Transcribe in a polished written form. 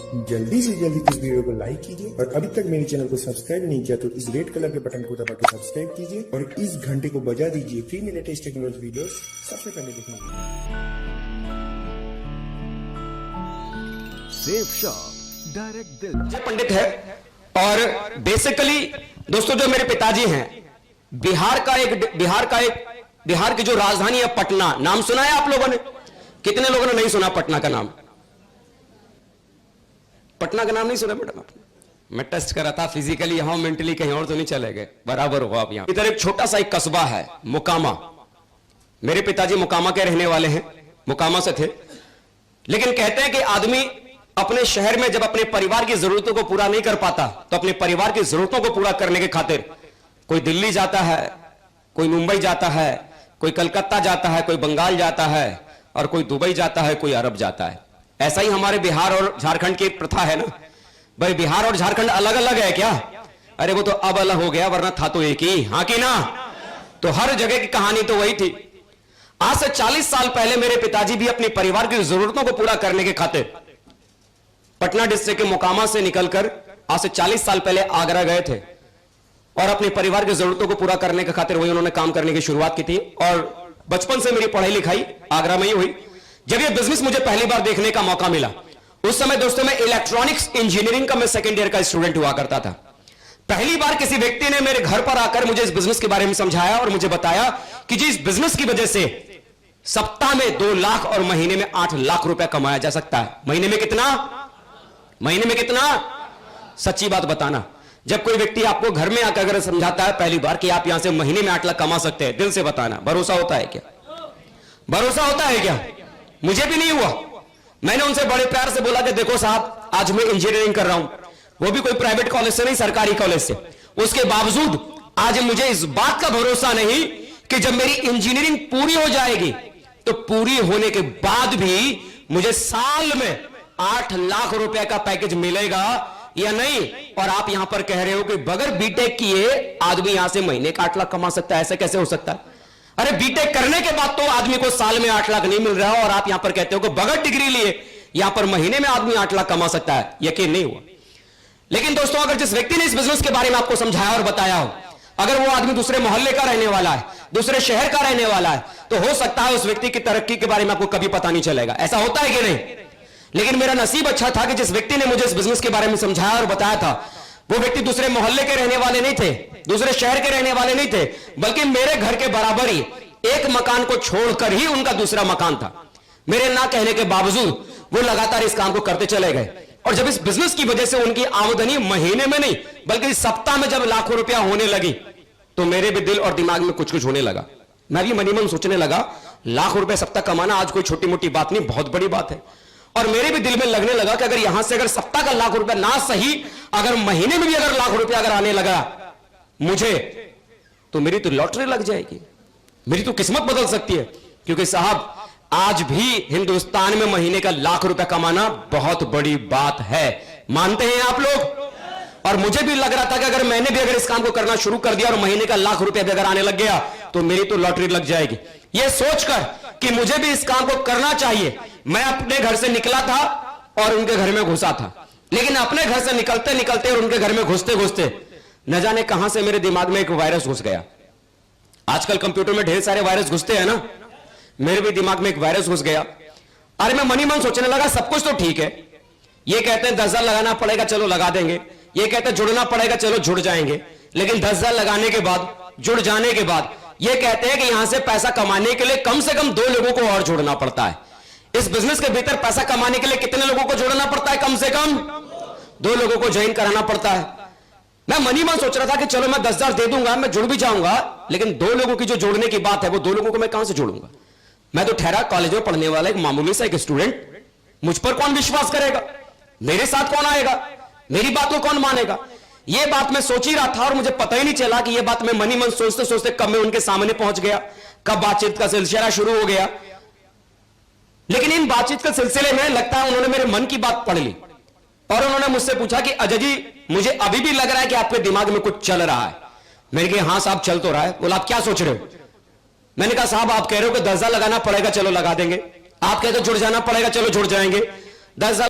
जल्दी से जल्दी इस वीडियो को लाइक कीजिए और अभी तक मेरे चैनल को सब्सक्राइब नहीं किया तो इस रेड कलर के बटन को दबा के सब्सक्राइब कीजिए और इस घंटे को बजा दीजिए फ्री में लेटेस्ट टेक्नोलॉजी वीडियोस सबसे पहले देखने के लिए। सेफ शॉप डायरेक्ट दिल पंडित है और बेसिकली दोस्तों जो मेरे पिताजी हैं बिहार की जो राजधानी है पटना, नाम सुना है आप लोगों ने? कितने लोगों ने नहीं सुना पटना का नाम? पटना का नाम नहीं सुना बेटा? मैं टेस्ट कर रहा था फिजिकली यहां, मेंटली कहीं और तो नहीं चले गए, बराबर हो आप यहां। इधर एक छोटा सा एक कस्बा है मुकामा, मेरे पिताजी मुकामा के रहने वाले हैं, मुकामा से थे। लेकिन कहते हैं कि आदमी अपने शहर में जब अपने परिवार की जरूरतों को पूरा नहीं कर पाता तो अपने परिवार की जरूरतों को पूरा करने के खातिर कोई दिल्ली जाता है, कोई मुंबई जाता है, कोई कलकत्ता जाता है, कोई बंगाल जाता है और कोई दुबई जाता है, कोई अरब जाता है। ऐसा ही हमारे बिहार और झारखंड की प्रथा है ना भाई। बिहार और झारखंड अलग अलग है क्या? अरे वो तो अब अलग हो गया, वरना था तो एक ही, हाँ कि ना? तो हर जगह की कहानी तो वही थी। आज से 40 साल पहले मेरे पिताजी भी अपने परिवार की जरूरतों को पूरा करने के खातिर पटना डिस्ट्रिक्ट के मोकामा से निकलकर आज से 40 साल पहले आगरा गए थे और अपने परिवार की जरूरतों को पूरा करने के खातिर वही उन्होंने काम करने की शुरुआत की थी। और बचपन से मेरी पढ़ाई लिखाई आगरा में ही हुई। जब ये बिजनेस मुझे पहली बार देखने का मौका मिला, उस समय दोस्तों मैं इलेक्ट्रॉनिक्स इंजीनियरिंग का मैं सेकेंड ईयर का स्टूडेंट हुआ करता था। पहली बार किसी व्यक्ति ने मेरे घर पर आकर मुझे इस बिजनेस के बारे में समझाया और मुझे बताया कि जी इस बिजनेस की वजह से सप्ताह में 2 लाख और महीने में 8 लाख रुपया कमाया जा सकता है। महीने में कितना? महीने में कितना? सच्ची बात बताना। जब कोई व्यक्ति आपको घर में आकर अगर समझाता है पहली बार कि आप यहां से महीने में 8 लाख कमा सकते हैं, दिल से बताना, भरोसा होता है क्या? भरोसा होता है क्या? मुझे भी नहीं हुआ। मैंने उनसे बड़े प्यार से बोला कि देखो साहब, आज मैं इंजीनियरिंग कर रहा हूं, वो भी कोई प्राइवेट कॉलेज से नहीं, सरकारी कॉलेज से। उसके बावजूद आज मुझे इस बात का भरोसा नहीं कि जब मेरी इंजीनियरिंग पूरी हो जाएगी तो पूरी होने के बाद भी मुझे साल में 8 लाख रुपए का पैकेज मिलेगा या नहीं। और आप यहां पर कह रहे हो कि बगैर बीटेक किए आदमी यहां से महीने का 8 लाख कमा सकता है। ऐसा कैसे हो सकता है? अरे बीटेक करने के बाद तो आदमी को साल में 8 लाख नहीं मिल रहा और आप यहां पर कहते हो कि बगैर डिग्री लिए यहां पर महीने में आदमी 8 लाख कमा सकता है। यकीन नहीं हुआ। लेकिन दोस्तों, अगर जिस व्यक्ति ने इस बिजनेस के बारे में आपको समझाया और बताया हो, अगर वो आदमी दूसरे मोहल्ले का रहने वाला है, दूसरे शहर का रहने वाला है, तो हो सकता है उस व्यक्ति की तरक्की के बारे में आपको कभी पता नहीं चलेगा। ऐसा होता है कि नहीं? लेकिन मेरा नसीब अच्छा था कि जिस व्यक्ति ने मुझे इस बिजनेस के बारे में समझाया और बताया था, वो व्यक्ति दूसरे मोहल्ले के रहने वाले नहीं थे, दूसरे शहर के रहने वाले नहीं थे, बल्कि मेरे घर के बराबर ही एक मकान को छोड़कर ही उनका दूसरा मकान था। मेरे ना कहने के बावजूद वो लगातार इस काम को करते चले गए। और जब इस बिजनेस की वजह से उनकी आमदनी महीने में नहीं बल्कि सप्ताह में जब लाखों रुपया होने लगी, तो मेरे भी दिल और दिमाग में कुछ कुछ होने लगा। मैं भी मनी मन सोचने लगा, लाख रुपए सप्ताह कमाना आज कोई छोटी मोटी बात नहीं, बहुत बड़ी बात है। और मेरे भी दिल में लगने लगा कि अगर यहां से अगर सप्ताह का लाख रुपया ना सही, अगर महीने में भी अगर लाख रुपया अगर आने लगा मुझे, तो मेरी तो लॉटरी लग जाएगी, मेरी तो किस्मत बदल सकती है। क्योंकि साहब, आज भी हिंदुस्तान में महीने का लाख रुपया कमाना बहुत बड़ी बात है। मानते हैं आप लोग? और मुझे भी लग रहा था कि अगर मैंने भी अगर इस काम को करना शुरू कर दिया और महीने का लाख रुपया भी अगर आने लग गया तो मेरी तो लॉटरी लग जाएगी। यह सोचकर कि मुझे भी इस काम को करना चाहिए, मैं अपने घर से निकला था और उनके घर में घुसा था। लेकिन अपने घर से निकलते निकलते और उनके घर में घुसते घुसते न जाने कहां से मेरे दिमाग में एक वायरस घुस गया। आजकल कंप्यूटर में ढेर सारे वायरस घुसते हैं ना, मेरे भी दिमाग में एक वायरस घुस गया। अरे मैं मनी मन सोचने लगा, सब कुछ तो ठीक है, ये कहते हैं 10,000 लगाना पड़ेगा, चलो लगा देंगे, ये कहते हैं जुड़ना पड़ेगा, चलो जुड़ जाएंगे। लेकिन 10,000 लगाने के बाद, जुड़ जाने के बाद ये कहते हैं कि यहां से पैसा कमाने के लिए कम से कम 2 लोगों को और जोड़ना पड़ता है। इस बिजनेस के भीतर पैसा कमाने के लिए कितने लोगों को जोड़ना पड़ता है? कम से कम 2 लोगों को ज्वाइन कराना पड़ता है। मैं मनी मन सोच रहा था कि चलो मैं 10,000 दे दूंगा, मैं जुड़ भी जाऊंगा, लेकिन 2 लोगों की जो जोड़ने की बात है वो 2 लोगों को मैं कहां से जोड़ूंगा? मैं तो ठहरा कॉलेज में पढ़ने वाला एक मामूली सा एक स्टूडेंट, मुझ पर कौन विश्वास करेगा? मेरे साथ कौन आएगा? मेरी बात को कौन मानेगा? यह बात मैं सोच ही रहा था और मुझे पता ही नहीं चला कि यह बात मैं मनी मन सोचते सोचते कब मैं उनके सामने पहुंच गया, कब बातचीत का सिलसिला शुरू हो गया। लेकिन इन बातचीत के सिलसिले में लगता है उन्होंने मेरे मन की बात पढ़ ली और उन्होंने मुझसे पूछा कि अजय जी, मुझे अभी भी लग रहा है कि आपके दिमाग में कुछ चल रहा है। मैंने कहा हाँ साहब, चल तो रहा है। बोला आप क्या सोच रहे हो? मैंने कहा साहब, आप कह रहे हो कि 10,000 लगाना पड़ेगा, चलो लगा देंगे। आप कहते हो जुड़ जाना पड़ेगा, चलो जुड़ जाएंगे। 10,000